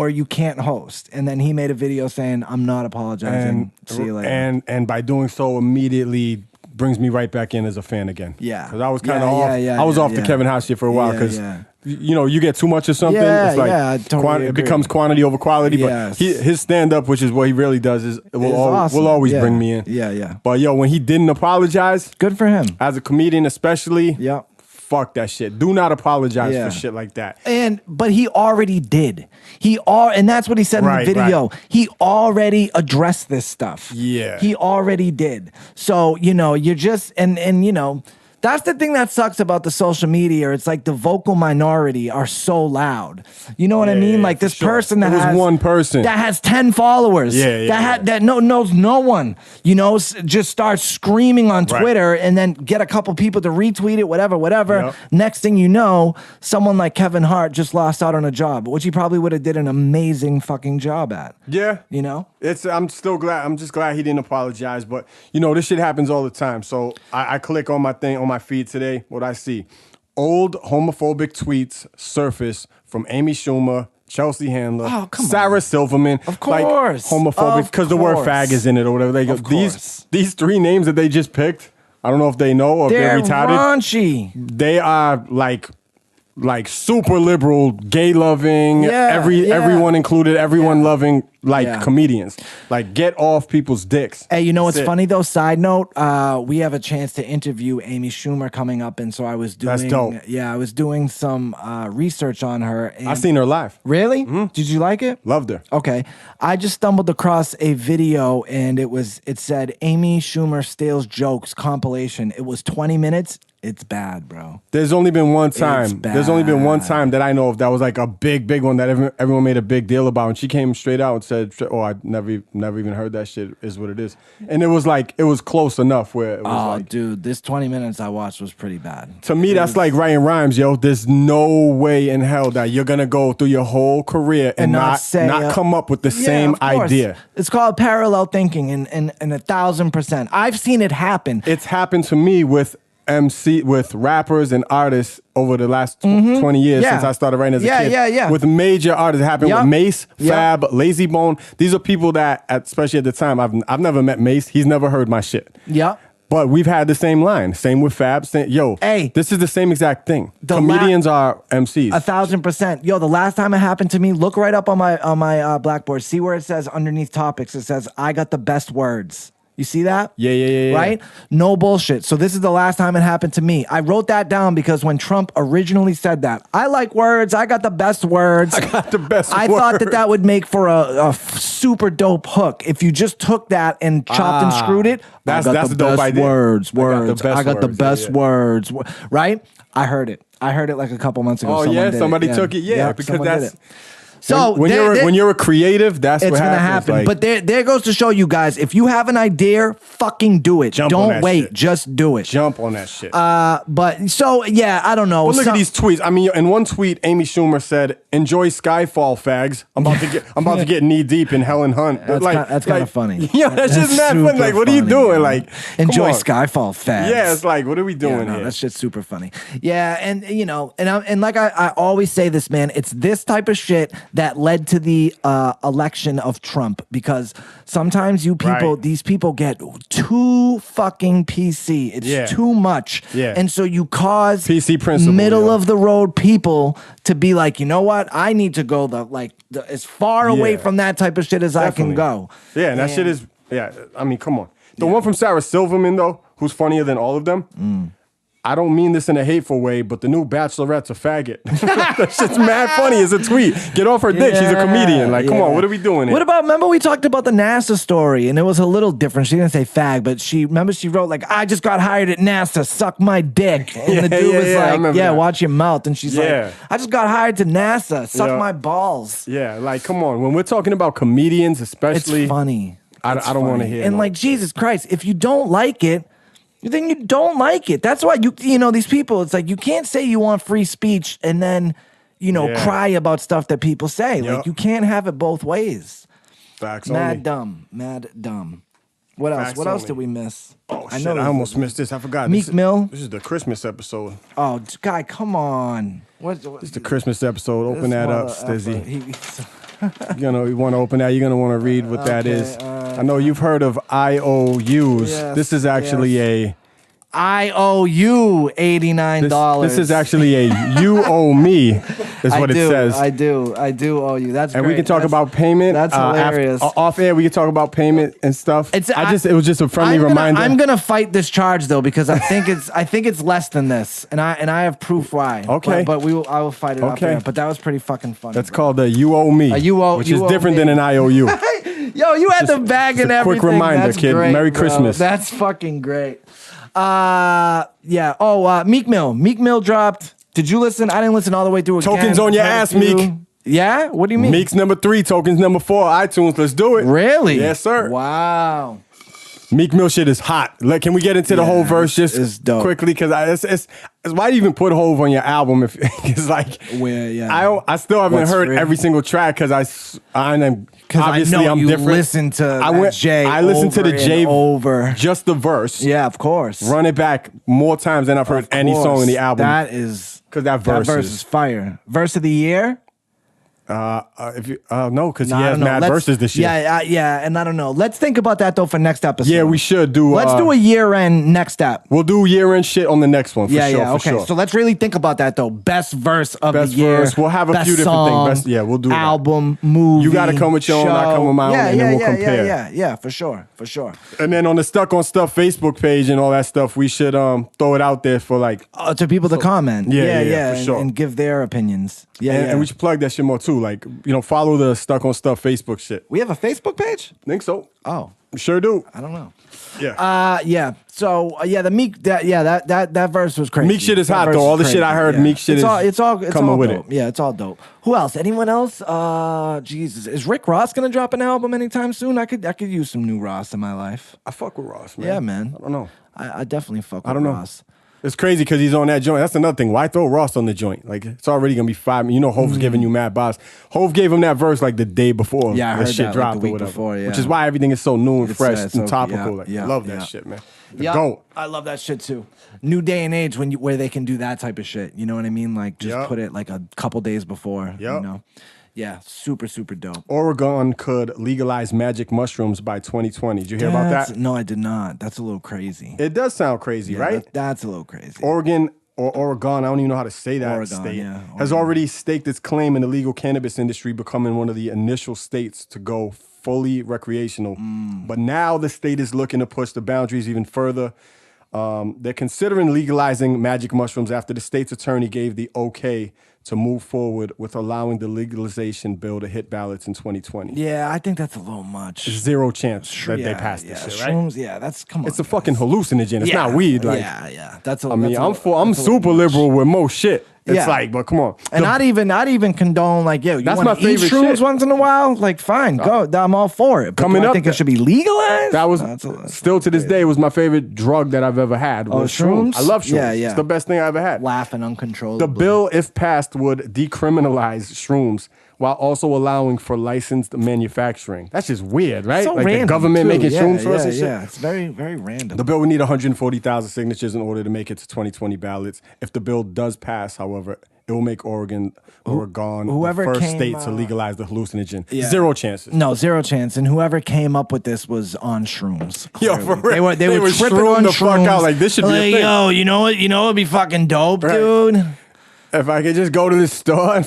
you can't host." And then he made a video saying, "I'm not apologizing. See you later." And by doing so, immediately brings me right back in as a fan again. Yeah, because I was kind of off. I was off the Kevin Hart shit for a while because you get too much of something. It's like I totally it becomes quantity over quality. Yes. But his stand up, which is what he really does, will always bring me in. Yeah. But when he didn't apologize, good for him as a comedian, especially. Yeah. Fuck that shit. Do not apologize for shit like that. But he already did. And that's what he said in the video. Right. He already addressed this stuff. Yeah. He already did. So, you're just and that's the thing that sucks about the social media. It's like the vocal minority are so loud. You know what I mean? Like this person that has one person that has 10 followers. That knows no one. Just starts screaming on Twitter and then get a couple people to retweet it. Whatever. Yep. Next thing you know, someone like Kevin Hart just lost out on a job, which he probably would have did an amazing fucking job at. Yeah. I'm still glad. I'm just glad he didn't apologize. But this shit happens all the time. So I click on my thing on my feed today. What I see, old homophobic tweets surface from Amy Schumer, Chelsea Handler, Sarah Silverman. Of course, homophobic because the word fag is in it or whatever. They go. These three names that they just picked. I don't know if they know or if they're retarded. Raunchy. They are like super liberal, gay loving, everyone included, everyone loving comedians. Like, get off people's dicks. Hey, what's funny though? Side note, we have a chance to interview Amy Schumer coming up, and so I was doing. That's dope. Yeah, I was doing some research on her. And I seen her live. Really? Mm-hmm. Did you like it? Loved her. Okay, I just stumbled across a video, and it said Amy Schumer steals jokes compilation. It was 20 minutes. It's bad, bro. There's only been one time. There's only been one time that I know of that was like a big one that everyone made a big deal about. And she came straight out and said, "Oh, I never even heard that shit. Is what it is." And it was close enough where it was dude, this 20 minutes I watched was pretty bad. To me, that's like writing rhymes, yo. There's no way in hell that you're gonna go through your whole career and not come up with the same idea. It's called parallel thinking, and 1,000%. I've seen it happen. It's happened to me with rappers and artists over the last 20 years since I started writing as a kid. Yeah. With major artists, it happened with Mace, Fab, Lazy Bone. These are people that, especially at the time, I've never met Mace. He's never heard my shit. Yeah. But we've had the same line. Same with Fab. This is the same exact thing. Comedians are MCs. 1,000%. Yo, the last time it happened to me, look right up on my Blackboard. See where it says underneath topics. It says, "I got the best words." You see that? Yeah. Right? No bullshit. So this is the last time it happened to me. I wrote that down because when Trump originally said that, I like words. I got the best words. I got the best words. I thought that would make for a super dope hook. If you just took that and chopped and screwed it, that's the dope idea. Words. I got the best words. Right? I heard it like a couple months ago. Somebody took it. Yeah, because that's... So when you're a creative, that's what happens. But there goes to show you guys, if you have an idea, fucking do it. Don't wait, shit. Just do it. Jump on that shit. I don't know. Well, look at these tweets. I mean, in one tweet, Amy Schumer said, "Enjoy Skyfall, fags. I'm about to get knee deep in Helen Hunt." That's kind of funny. Yeah, that's just mad funny. Like, what are you doing? Man. Like, enjoy Skyfall, fags. Yeah, it's like, what are we doing here? That shit's super funny. Yeah, and like I always say this, man. It's this type of shit that led to the election of Trump, because sometimes these people get too fucking PC. It's too much. Yeah. And so you cause PC principle, middle of the road people to be like, you know what? I need to go as far away from that type of shit as I can go. Yeah, and that shit is, I mean, come on. The one from Sarah Silverman, though, who's funnier than all of them, I don't mean this in a hateful way, but the new Bachelorette's a faggot. That shit's mad funny as a tweet. Get off her dick. She's a comedian. Like, come on, what are we doing here? What about, remember we talked about the NASA story, and it was a little different. She didn't say fag, but she wrote, like, I just got hired at NASA, suck my dick. And the dude was like, watch your mouth. And she's like, I just got hired to NASA, suck my balls. Yeah, like, come on. When we're talking about comedians, especially. It's funny. I don't want to hear And like, Jesus Christ, if you don't like it, then you don't like it. That's why you know, these people, it's like, you can't say you want free speech and then, cry about stuff that people say. Yep. Like, you can't have it both ways. Facts Mad only. Mad dumb. What else? Facts What else only. did we miss? Oh, shit, I almost missed this. I forgot. Meek Mill. This is the Christmas episode. Oh, guy, come on. What This is the Christmas episode. Open that up, Stizzy. You want to open that. You're going to want to read what that is. I know you've heard of IOUs. Yes, this is actually a... I owe you $89. This is actually a you owe me, is what it says. I do owe you. That's and great. we can talk about payment. That's hilarious. Off air, we can talk about payment and stuff. It was just a friendly reminder. I'm gonna fight this charge though, because I think it's less than this, and I have proof why. Okay, but I will fight it. Okay, but that was pretty fucking funny. That's called a you owe me, which is different than an IOU. Yo, you had the bag and everything. Quick reminder, That's kid. Great, Merry bro. Christmas. That's fucking great. Meek Mill. Meek Mill dropped. Did you listen? I didn't listen all the way through. Tokens on your ass, Meek. Yeah? What do you mean? Meek's number 3, Tokens number 4, iTunes. Let's do it. Really? Yes, sir. Wow. Meek Mill shit is hot. Like, can we get into the whole verse just quickly? Because it's why do you even put Hove on your album if it's like I still haven't heard every single track because I'm different. Listen to Jay. I listened to the Jay over just the verse. Yeah, of course. Run it back more times than I've heard any song in the album. That is because that verse is fire. Verse of the year. No, because he has mad verses this year. Yeah, and I don't know. Let's think about that though for next episode. Yeah, we should do. Let's do a year-end next step. We'll do year-end shit on the next one. For sure, okay. Sure. So let's really think about that though. Best verse of the year. Verse. We'll have a few different things. We'll do album, movie. You got to come with your own, I come with my own, and then we'll compare. Yeah, for sure. And then on the Stuck on Stuff Facebook page and all that stuff, we should throw it out there for like to people to comment. Yeah, for sure, and give their opinions. And we should plug that shit more too. Like, follow the Stuck on Stuff Facebook shit. We have a Facebook page? Think so. Oh. We sure do. I don't know. Yeah. So the Meek that verse was crazy. Meek shit is hot though. All the shit I heard, Meek shit it's all coming with dope. it. Yeah, it's all dope. Who else? Anyone else? Jesus. Is Rick Ross gonna drop an album anytime soon? I could use some new Ross in my life. I fuck with Ross, man. Yeah, man. I don't know. I definitely fuck with Ross. It's crazy because he's on that joint. That's another thing. Why throw Ross on the joint? Like, it's already going to be 5. Hove's giving you mad boss. Hove gave him that verse like the day before that shit dropped like the week or whatever. before, Which is why everything is so new and fresh and topical. I love that shit, man. GOAT. I love that shit too. New day and age where they can do that type of shit. You know what I mean? Like, just put it like a couple days before, Yeah, super, super dope. Oregon could legalize magic mushrooms by 2020. Did you hear about that? No, I did not. That's a little crazy. It does sound crazy, right? That's a little crazy. Oregon or Oregon, I don't even know how to say that state, has already staked its claim in the legal cannabis industry, becoming one of the initial states to go fully recreational. But now the state is looking to push the boundaries even further. They're considering legalizing magic mushrooms after the state's attorney gave the okay to move forward with allowing the legalization bill to hit ballots in 2020. Yeah, I think that's a little much. Zero chance that they pass this shit, right? Shrooms, come on. It's a fucking hallucinogen. It's not weed. Like, That's I'm super liberal with most shit. It's like, but come on. And not even condone like, you that's want to eat shrooms shit. Once in a while? Like, fine, go. I'm all for it. But I think it should be legalized? That was still to this day was my favorite drug that I've ever had. Was shrooms? I love shrooms. Yeah. It's the best thing I ever had. Laughing uncontrollably. The bill, if passed, would decriminalize shrooms while also allowing for licensed manufacturing. That's just weird, right? So like random, the government making shrooms for us and shit. Yeah, it's very, very random. The bill would need 140,000 signatures in order to make it to 2020 ballots. If the bill does pass, however, it will make Oregon whoever the first came, state to legalize the hallucinogen. Yeah. Zero chances. No, zero chance. And whoever came up with this was on shrooms. Yo, for real. They were tripping shroom on the shrooms. fuck out. Like, this should be a thing. Yo, you know what? You know what'd be fucking dope, Right. dude? If I could just go to the store and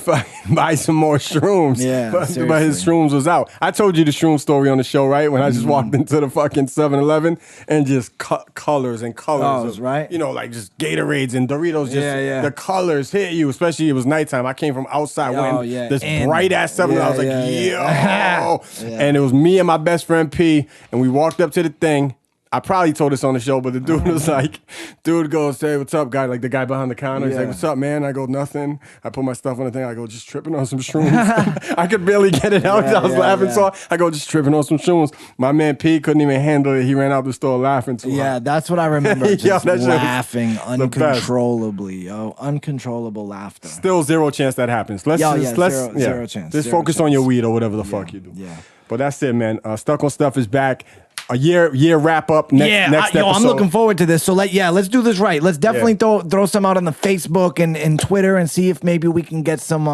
buy some more shrooms. Yeah, but his seriously. shrooms was out. I told you the shroom story on the show, right? When I just walked into the fucking 7-Eleven and just colors and colors. Right. You know, like just Gatorades and Doritos. Just Yeah. the colors hit you, especially it was nighttime. I came from outside when this And- bright ass 7-Eleven. I was like, yeah. yo. And it was me and my best friend P, and we walked up to the thing. I probably told this on the show, but the dude was like, dude goes, hey, what's up, guy? Like the guy behind the counter. He's like, what's up, man? I go, nothing. I put my stuff on the thing. I go, just tripping on some shrooms. I could barely get it out. I was laughing. So I go, just tripping on some shrooms. My man P couldn't even handle it. He ran out the store laughing too hard. That's what I remember. Just Yo, that shit was laughing the uncontrollably, yo. Uncontrollable laughter. Still zero chance that happens. Let's zero chance. Just Zero focus chance. on your weed or whatever the fuck you do. Yeah. But that's it, man. Stuck on Stuff is back. A year wrap up next episode. I'm looking forward to this. So let's do this right. Let's definitely throw some out on the Facebook and Twitter and see if maybe we can get some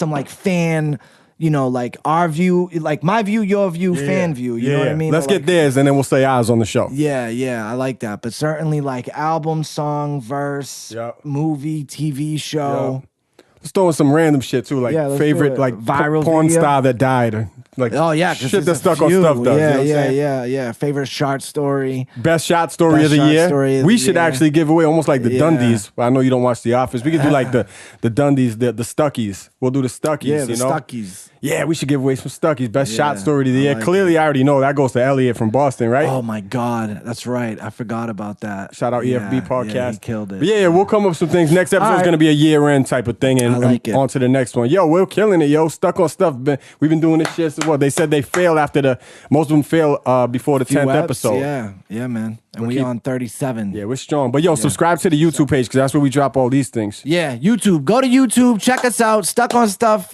like fan, like our view, like my view, your view, fan view. You know what I mean? Let's get theirs and then we'll say ours on the show. Yeah, I like that. But certainly like album, song, verse, movie, TV show. Let's throw in some random shit too, like favorite like viral porn video. star that died, or like shit that Stuck on Stuff does. Yeah. Favorite shot story, best shot story of the year. We should actually give away almost like the Dundies. I know you don't watch The Office. We could do like the Dundies, the Stuckies. We'll do the Stuckies. Yeah, the you know? Stuckies. Yeah, we should give away some Stuckies. Best shot story of the year. Clearly, I already know that goes to Elliot from Boston, right? Oh my God, that's right. I forgot about that. Shout out EFB Podcast. Yeah, he killed it. But we'll come up with some things. Next episode is going to be a year-end type of thing, and on to the next one. Yo, we're killing it, yo. Stuck on Stuff. We've been doing this shit since what? They said they fail after most of them fail before the 10th episode. Yeah, man. And we on 37. Yeah, we're strong. But yo, subscribe to the YouTube page because that's where we drop all these things. Yeah, YouTube. Go to YouTube. Check us out. Stuck on Stuff.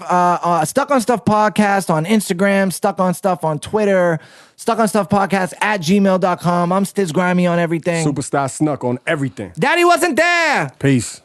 Stuck on Stuff Podcast on Instagram. Stuck on Stuff on Twitter. StuckOnStuffPodcast @gmail.com. I'm Stiz Grimy on everything. Superstar Snuk on everything. Daddy wasn't there. Peace.